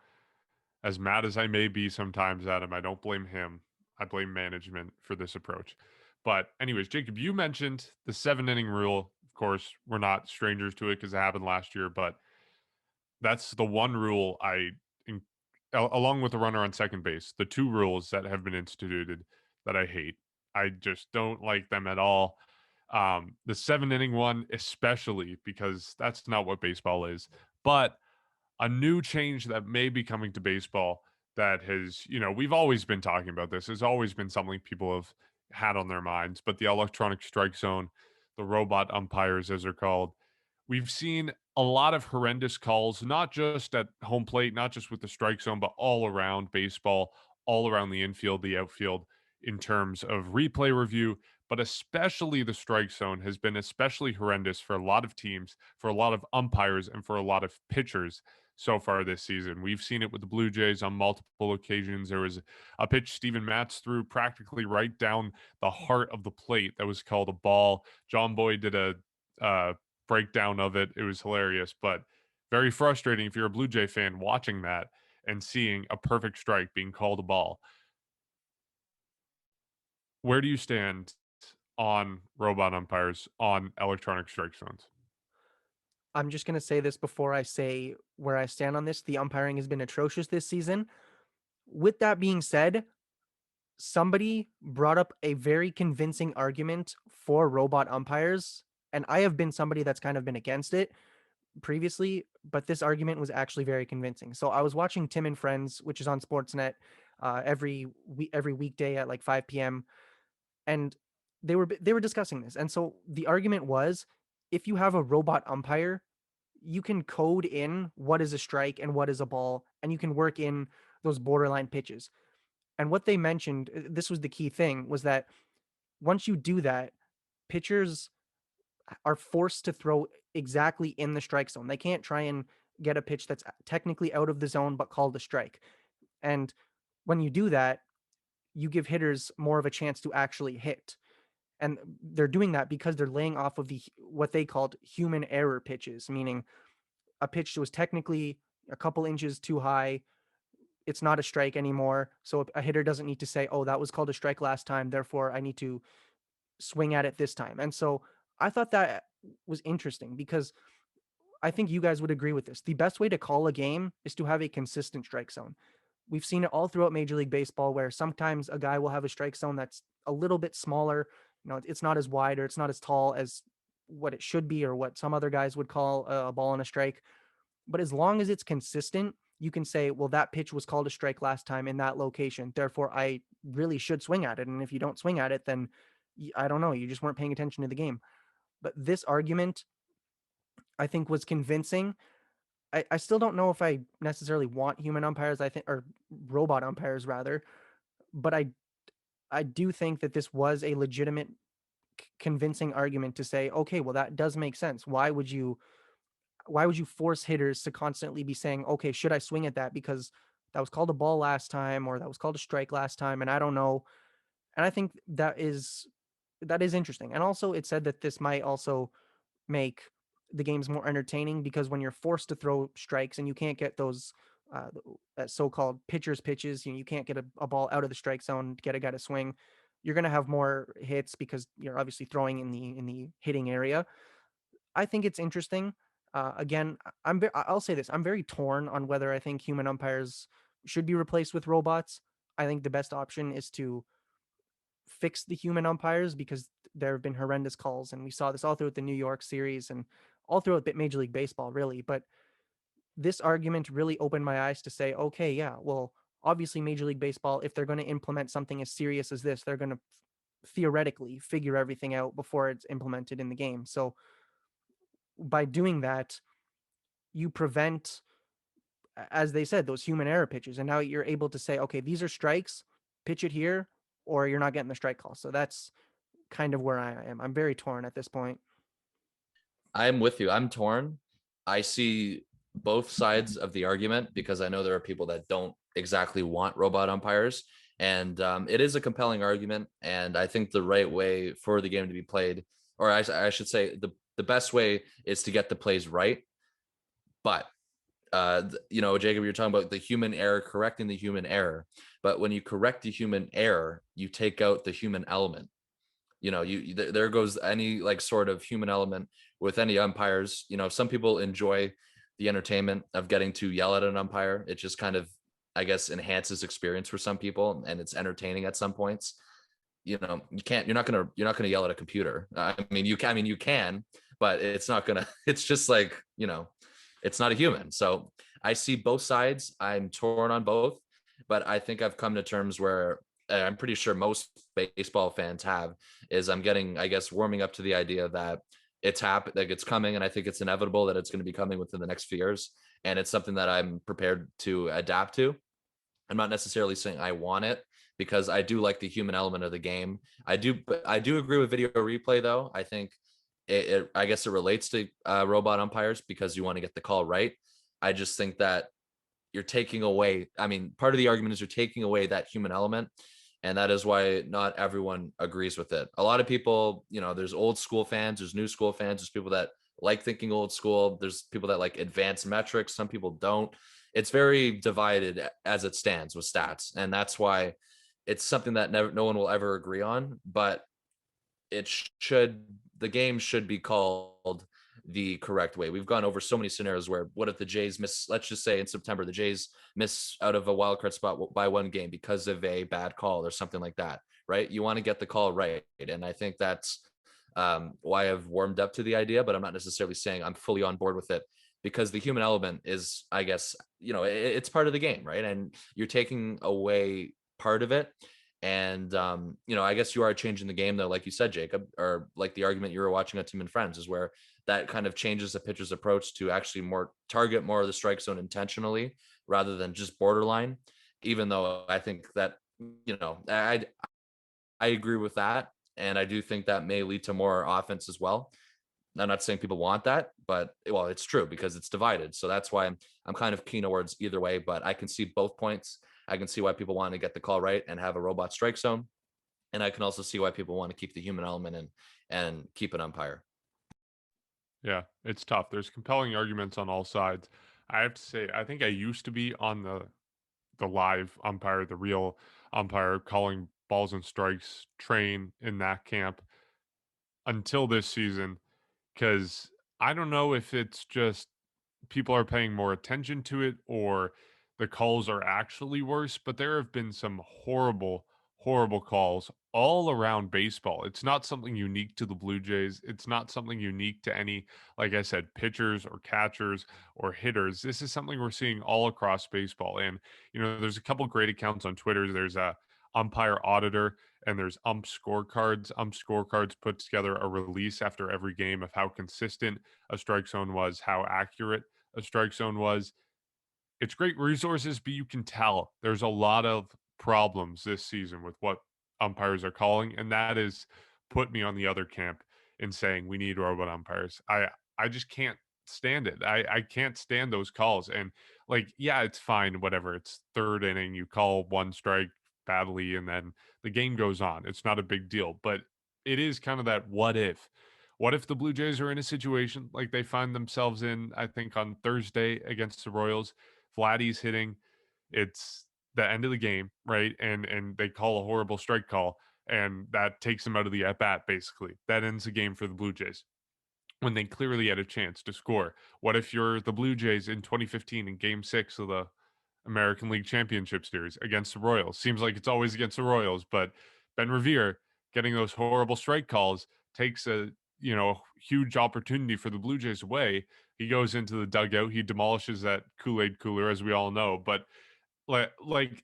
As mad as I may be sometimes at him, I don't blame him. I blame management for this approach. But anyways, Jacob, you mentioned the 7-inning rule. Of course, we're not strangers to it because it happened last year, but that's the one rule along with the runner on second base, the 2 rules that have been instituted that I hate. I just don't like them at all. The 7-inning one, especially because that's not what baseball is. But a new change that may be coming to baseball that has, we've always been talking about this. Has always been something people have had on their minds. But the electronic strike zone, the robot umpires, as they're called, we've seen a lot of horrendous calls, not just at home plate, not just with the strike zone, but all around baseball, all around the infield, the outfield, in terms of replay review, but especially the strike zone has been especially horrendous for a lot of teams, for a lot of umpires, and for a lot of pitchers. so far this season. We've seen it with the Blue Jays on multiple occasions. There was a pitch Steven Matz threw practically right down the heart of the plate that was called a ball. John Boyd did a breakdown of it. It was hilarious, but very frustrating if you're a Blue Jay fan watching that and seeing a perfect strike being called a ball. Where do you stand on robot umpires on electronic strike zones? I'm just going to say this before I say where I stand on this. The umpiring has been atrocious this season. With that being said, somebody brought up a very convincing argument for robot umpires, and I have been somebody that's kind of been against it previously, but this argument was actually very convincing. So I was watching Tim and Friends, which is on Sportsnet, every weekday at like 5 p.m. and they were discussing this. And so the argument was, if you have a robot umpire, you can code in what is a strike and what is a ball, and you can work in those borderline pitches. And what they mentioned, this was the key thing, was that once you do that, pitchers are forced to throw exactly in the strike zone. They can't try and get a pitch that's technically out of the zone but called a strike. And when you do that, you give hitters more of a chance to actually hit. And they're doing that because they're laying off of the what they called human error pitches, meaning a pitch was technically a couple inches too high. It's not a strike anymore. So a hitter doesn't need to say, oh, that was called a strike last time, therefore I need to swing at it this time. And so I thought that was interesting because I think you guys would agree with this. The best way to call a game is to have a consistent strike zone. We've seen it all throughout Major League Baseball where sometimes a guy will have a strike zone that's a little bit smaller. You know, it's not as wide or it's not as tall as what it should be or what some other guys would call a ball and a strike. But as long as it's consistent, you can say, well, that pitch was called a strike last time in that location. Therefore, I really should swing at it. And if you don't swing at it, then I don't know, you just weren't paying attention to the game. But this argument, I think, was convincing. I still don't know if I necessarily want human umpires, I think, or robot umpires rather, but I do think that this was a legitimate, convincing argument to say, okay, well, that does make sense. Why would you force hitters to constantly be saying, okay, should I swing at that because that was called a ball last time or that was called a strike last time, and I don't know. And I think that is interesting. And also, it said that this might also make the games more entertaining because when you're forced to throw strikes and you can't get those so-called pitcher's pitches, you can't get a ball out of the strike zone to get a guy to swing, you're going to have more hits because you're obviously throwing in the hitting area. I think it's interesting. Again, I'll say this: I'm very torn on whether I think human umpires should be replaced with robots. I think the best option is to fix the human umpires because there have been horrendous calls, and we saw this all throughout the New York series and all throughout Major League Baseball, really. But this argument really opened my eyes to say, okay, yeah, well, obviously Major League Baseball, if they're going to implement something as serious as this, they're going to theoretically figure everything out before it's implemented in the game. So by doing that, you prevent, as they said, those human error pitches. And now you're able to say, okay, these are strikes, pitch it here, or you're not getting the strike call. So that's kind of where I am. I'm very torn at this point. I'm with you. I'm torn. I see both sides of the argument because I know there are people that don't exactly want robot umpires. And it is a compelling argument. And I think the right way for the game to be played, or I should say the best way is to get the plays right. But, Jacob, you're talking about the human error, correcting the human error. But when you correct the human error, you take out the human element. There goes any like sort of human element with any umpires. Some people enjoy the entertainment of getting to yell at an umpire. It just kind of, I guess, enhances experience for some people, and it's entertaining at some points. You're not gonna yell at a computer. You can, but it's not gonna. It's just like it's not a human. So I see both sides. I'm torn on both, but I think I've come to terms where I'm pretty sure most baseball fans have, is I'm getting, I guess, warming up to the idea that it's happened, like it's coming. And I think it's inevitable that it's going to be coming within the next few years. And it's something that I'm prepared to adapt to. I'm not necessarily saying I want it because I do like the human element of the game. I do agree with video replay though. I think I guess it relates to robot umpires because you want to get the call right. I just think that you're taking away, I mean, part of the argument is you're taking away that human element. And that is why not everyone agrees with it. A lot of people, there's old school fans, there's new school fans, there's people that like thinking old school, there's people that like advanced metrics, some people don't. It's very divided as it stands with stats. And that's why it's something that no one will ever agree on. But the game should be called the correct way. We've gone over so many scenarios where what if the Jays miss, let's just say in September, the Jays miss out of a wild card spot by one game because of a bad call or something like that, right? You want to get the call right. And I think that's why I've warmed up to the idea, but I'm not necessarily saying I'm fully on board with it, because the human element is, I guess, it's part of the game, right? And you're taking away part of it. And I guess you are changing the game though, like you said, Jacob, or like the argument you were watching on Team and Friends, is where that kind of changes the pitcher's approach to actually target more of the strike zone intentionally rather than just borderline. Even though I think that, I agree with that. And I do think that may lead to more offense as well. I'm not saying people want that, but well, it's true because it's divided. So that's why I'm kind of keen towards either way, but I can see both points. I can see why people want to get the call right and have a robot strike zone. And I can also see why people want to keep the human element in and keep an umpire. Yeah, it's tough. There's compelling arguments on all sides. I have to say, I think I used to be on the live umpire, the real umpire calling balls and strikes train in that camp until this season, because I don't know if it's just people are paying more attention to it or the calls are actually worse, but there have been some horrible, horrible calls all around baseball. It's not something unique to the Blue Jays. It's not something unique to any, like I said, pitchers or catchers or hitters. This is something we're seeing all across baseball. And, there's a couple great accounts on Twitter. There's a umpire auditor and there's ump scorecards. Ump scorecards put together a release after every game of how consistent a strike zone was, how accurate a strike zone was. It's great resources, but you can tell there's a lot of problems this season with what umpires are calling, and that is put me on the other camp in saying we need robot umpires. I just can't stand it. I can't stand those calls. And like, yeah, it's fine, whatever. It's third inning, you call one strike badly, and then the game goes on. It's not a big deal, but it is kind of that what if. What if the Blue Jays are in a situation like they find themselves in, I think, on Thursday against the Royals? Vladdy's hitting. It's the end of the game, right? And they call a horrible strike call, and that takes them out of the at bat. Basically, that ends the game for the Blue Jays when they clearly had a chance to score. What if you're the Blue Jays in 2015 in Game 6 of the American League Championship Series against the Royals? Seems like it's always against the Royals, but Ben Revere getting those horrible strike calls takes a huge opportunity for the Blue Jays away. He goes into the dugout, he demolishes that Kool-Aid cooler, as we all know. But like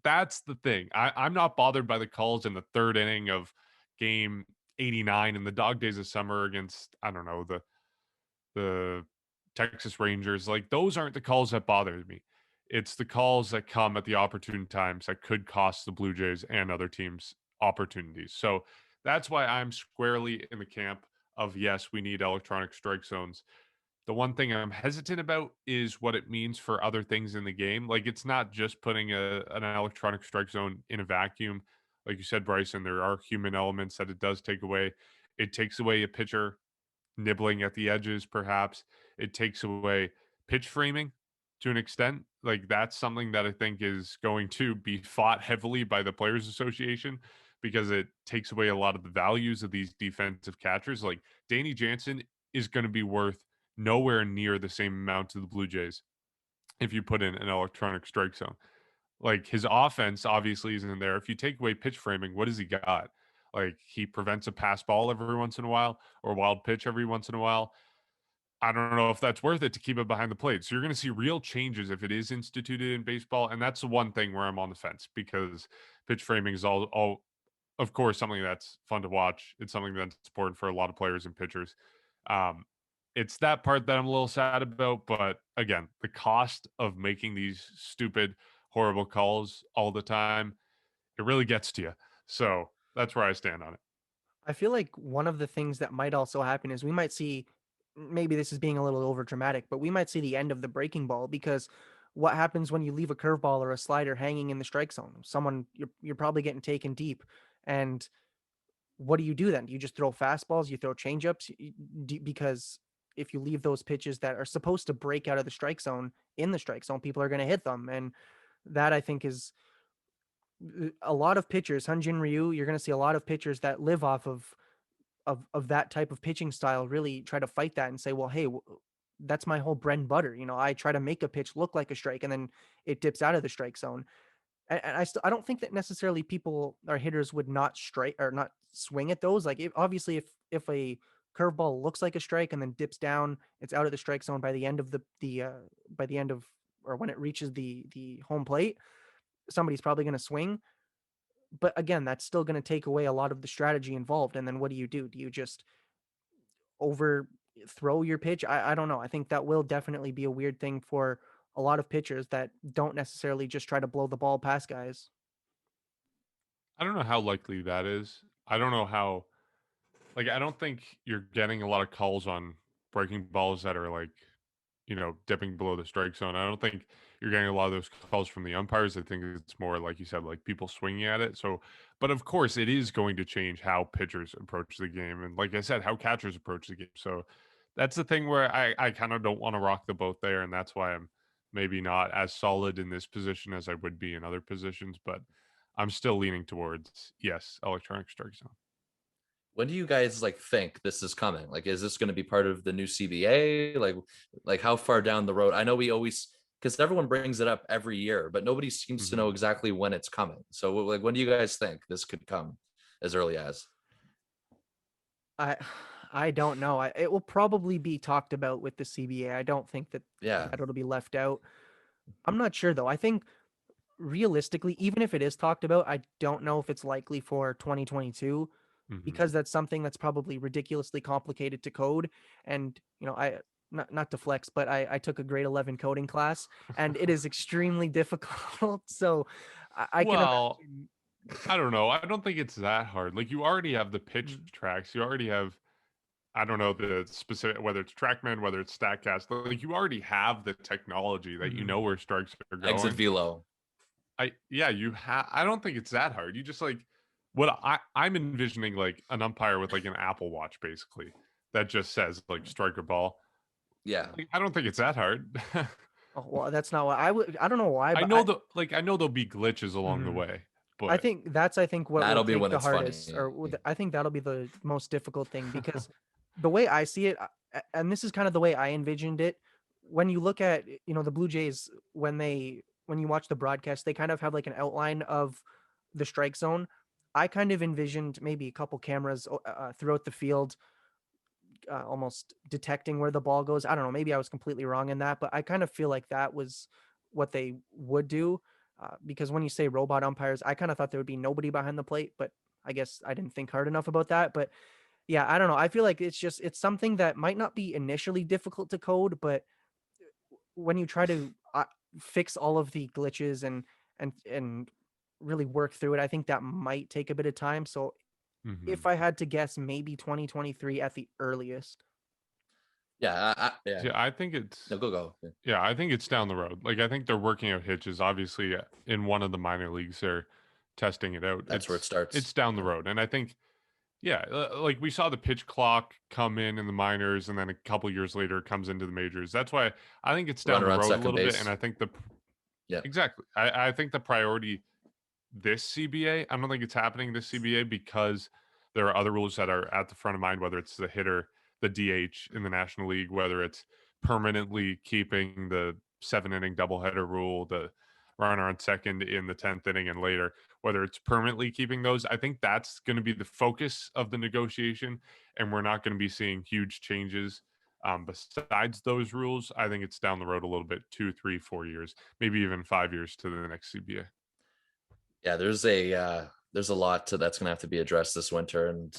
that's the thing. I'm not bothered by the calls in the third inning of game 89 in the dog days of summer against, I don't know, the Texas Rangers. Like, those aren't the calls that bother me. It's the calls that come at the opportune times that could cost the Blue Jays and other teams opportunities. So that's why I'm squarely in the camp of yes, we need electronic strike zones. The one thing I'm hesitant about is what it means for other things in the game. Like, it's not just putting an electronic strike zone in a vacuum. Like you said, Bryson, there are human elements that it does take away. It takes away a pitcher nibbling at the edges, perhaps. It takes away pitch framing to an extent. Like, that's something that I think is going to be fought heavily by the Players Association because it takes away a lot of the values of these defensive catchers. Like, Danny Jansen is going to be worth nowhere near the same amount to the Blue Jays if you put in an electronic strike zone. Like, his offense obviously isn't there. If you take away pitch framing, what has he got? Like, he prevents a pass ball every once in a while or a wild pitch every once in a while. I don't know if that's worth it to keep it behind the plate. So you're going to see real changes if it is instituted in baseball. And that's the one thing where I'm on the fence, because pitch framing is all of course, something that's fun to watch. It's something that's important for a lot of players and pitchers. Um, it's that part that I'm a little sad about. But again, the cost of making these stupid, horrible calls all the time, it really gets to you. So that's where I stand on it. I feel like one of the things that might also happen is we might see maybe this is being a little over dramatic, but we might see the end of the breaking ball, because what happens when you leave a curveball or a slider hanging in the strike zone? You're probably getting taken deep, and what do you do then? Do you just throw fastballs? You throw changeups? Because if you leave those pitches that are supposed to break out of the strike zone in the strike zone, people are going to hit them, and that I think is a lot of pitchers. Hyunjin Ryu, you're going to see a lot of pitchers that live off of that type of pitching style really try to fight that and say, well, hey, that's my whole bread and butter. I try to make a pitch look like a strike, and then it dips out of the strike zone. And I don't think that necessarily people or hitters would not strike or not swing at those. Like, obviously, if a curveball looks like a strike and then dips down, it's out of the strike zone by the end of by the end of, or when it reaches the home plate, somebody's probably going to swing. But again, that's still going to take away a lot of the strategy involved. And then what do? Do you just overthrow your pitch? I don't know. I think that will definitely be a weird thing for a lot of pitchers that don't necessarily just try to blow the ball past guys. I don't know how likely that is. I don't know how, like, I don't think you're getting a lot of calls on breaking balls that are like, dipping below the strike zone. I don't think you're getting a lot of those calls from the umpires. I think it's more like you said, like people swinging at it. So, but of course, it is going to change how pitchers approach the game, and like I said, how catchers approach the game. So, that's the thing where I kind of don't want to rock the boat there, and that's why I'm maybe not as solid in this position as I would be in other positions. But I'm still leaning towards yes, electronic strike zone. When do you guys think this is coming? Like, is this going to be part of the new CBA? Like how far down the road? I know we always, because everyone brings it up every year, but nobody seems to know exactly when it's coming. So like, when do you guys think this could come as early as? I don't know. It will probably be talked about with the CBA. I don't think that it'll be left out. I'm not sure though. I think realistically, even if it is talked about, I don't know if it's likely for 2022. Because that's something that's probably ridiculously complicated to code. And, I not to flex, but I took a grade 11 coding class, and it is extremely difficult. So I can imagine. I don't know. I don't think it's that hard. Like, you already have the pitch tracks. You already have, I don't know, the specific, whether it's TrackMan, whether it's StatCast. Like, you already have the technology that you know where strikes are going. Exit velo. I don't think it's that hard. You just what I'm envisioning, like an umpire with like an Apple Watch, basically, that just says like strike or ball. Yeah. I don't think it's that hard. Oh, well, that's not what I would. I don't know why. But I know there'll be glitches along the way, but I think what that'll will be take when the it's hardest, funny. or I think that'll be the most difficult thing, because the way I see it, and this is kind of the way I envisioned it, when you look at the Blue Jays, when you watch the broadcast, they kind of have like an outline of the strike zone. I kind of envisioned maybe a couple cameras throughout the field, almost detecting where the ball goes. I don't know. Maybe I was completely wrong in that, but I kind of feel like that was what they would do. Because when you say robot umpires, I kind of thought there would be nobody behind the plate, but I guess I didn't think hard enough about that. But yeah, I don't know. I feel like it's something that might not be initially difficult to code, but when you try to fix all of the glitches and really work through it, I think that might take a bit of time. So if I had to guess, maybe 2023 at the earliest. Yeah, I think it's go. Yeah, I think it's down the road. Like, I think they're working out hitches. Obviously, in one of the minor leagues, they're testing it out. That's where it starts. It's down the road, and I think, like we saw the pitch clock come in the minors, and then a couple years later, it comes into the majors. That's why I think it's down the road a little bit, and I think exactly. I think the priority this CBA, I don't think it's happening this CBA, because there are other rules that are at the front of mind, whether it's the hitter, the DH in the National League, whether it's permanently keeping the 7-inning doubleheader rule, the runner on second in the 10th inning and later, whether it's permanently keeping those. I think that's going to be the focus of the negotiation, and we're not going to be seeing huge changes besides those rules. I think it's down the road a little bit, 2, 3, 4 years, maybe even 5 years to the next CBA. Yeah, there's a lot that's going to have to be addressed this winter, and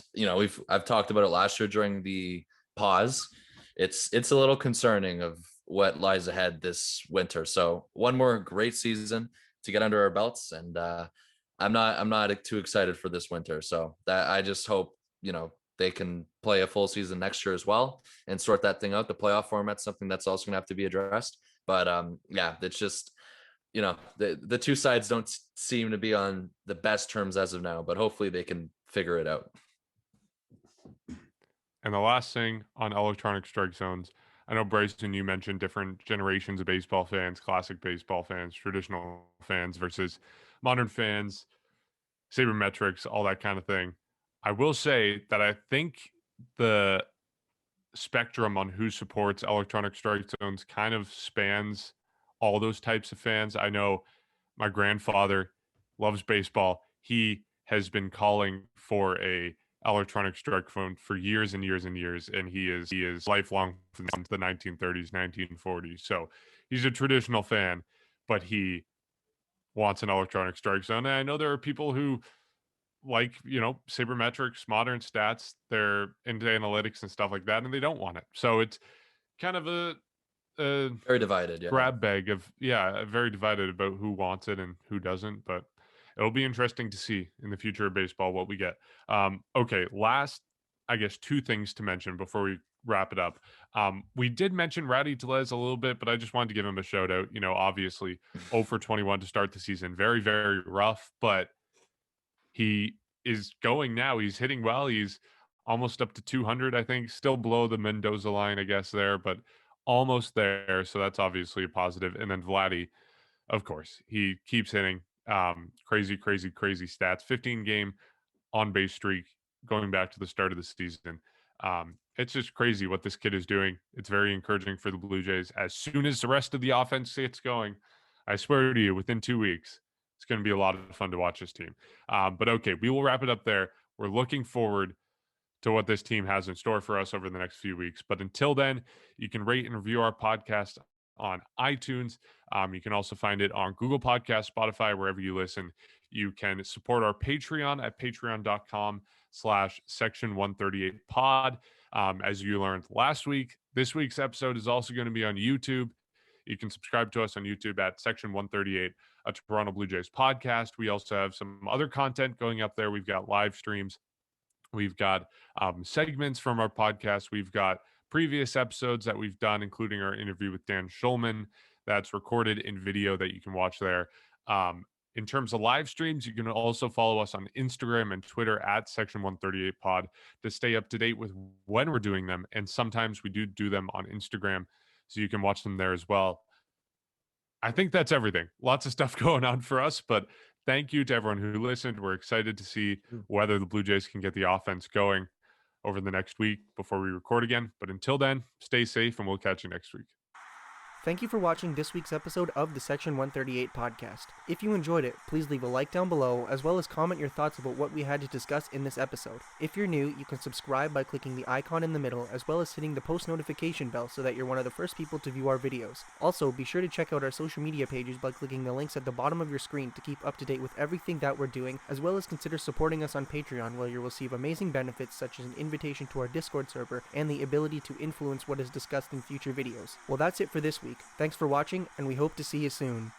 I've talked about it last year during the pause. It's a little concerning of what lies ahead this winter. So one more great season to get under our belts, and I'm not too excited for this winter. So that I just hope they can play a full season next year as well and sort that thing out. The playoff format's something that's also going to have to be addressed. But yeah, it's just, the two sides don't seem to be on the best terms as of now, but hopefully they can figure it out. And the last thing on electronic strike zones, I know, Bryson, you mentioned different generations of baseball fans, classic baseball fans, traditional fans versus modern fans, sabermetrics, all that kind of thing. I will say that I think the spectrum on who supports electronic strike zones kind of spans all those types of fans. I know my grandfather loves baseball. He has been calling for a electronic strike zone for years and years and years, and he is lifelong from the 1930s, 1940s. So he's a traditional fan, but he wants an electronic strike zone. And I know there are people who like, sabermetrics, modern stats, they're into analytics and stuff like that, and they don't want it. So it's kind of a Very divided. Yeah. grab bag of, very divided about who wants it and who doesn't. But it'll be interesting to see in the future of baseball what we get. Okay, last, I guess, two things to mention before we wrap it up. We did mention Rowdy Tellez a little bit, but I just wanted to give him a shout out. Obviously 0 for 21 to start the season. Very, very rough, but he is going now. He's hitting well. He's almost up to 200, I think. Still below the Mendoza line, I guess, there, but almost there. So that's obviously a positive. And then Vladdy, of course, he keeps hitting. Crazy stats. 15-game on-base streak going back to the start of the season. It's just crazy what this kid is doing. It's very encouraging for the Blue Jays. As soon as the rest of the offense gets going, I swear to you, within 2 weeks, it's going to be a lot of fun to watch this team. But okay, we will wrap it up there. We're looking forward to what this team has in store for us over the next few weeks. But until then, you can rate and review our podcast on iTunes. You can also find it on Google Podcasts, Spotify, wherever you listen. You can support our Patreon at patreon.com/section138pod. As you learned last week, this week's episode is also going to be on YouTube. You can subscribe to us on YouTube at Section 138, a Toronto Blue Jays podcast. We also have some other content going up there. We've got live streams. We've got segments from our podcast. We've got previous episodes that we've done, including our interview with Dan Schulman that's recorded in video that you can watch there. In terms of live streams, you can also follow us on Instagram and Twitter at Section 138pod to stay up to date with when we're doing them. And sometimes we do them on Instagram, so you can watch them there as well. I think that's everything. Lots of stuff going on for us, but thank you to everyone who listened. We're excited to see whether the Blue Jays can get the offense going over the next week before we record again. But until then, stay safe, and we'll catch you next week. Thank you for watching this week's episode of the Section 138 podcast. If you enjoyed it, please leave a like down below, as well as comment your thoughts about what we had to discuss in this episode. If you're new, you can subscribe by clicking the icon in the middle, as well as hitting the post notification bell so that you're one of the first people to view our videos. Also, be sure to check out our social media pages by clicking the links at the bottom of your screen to keep up to date with everything that we're doing, as well as consider supporting us on Patreon, where you'll receive amazing benefits such as an invitation to our Discord server and the ability to influence what is discussed in future videos. Well, that's it for this week. Thanks for watching, and we hope to see you soon.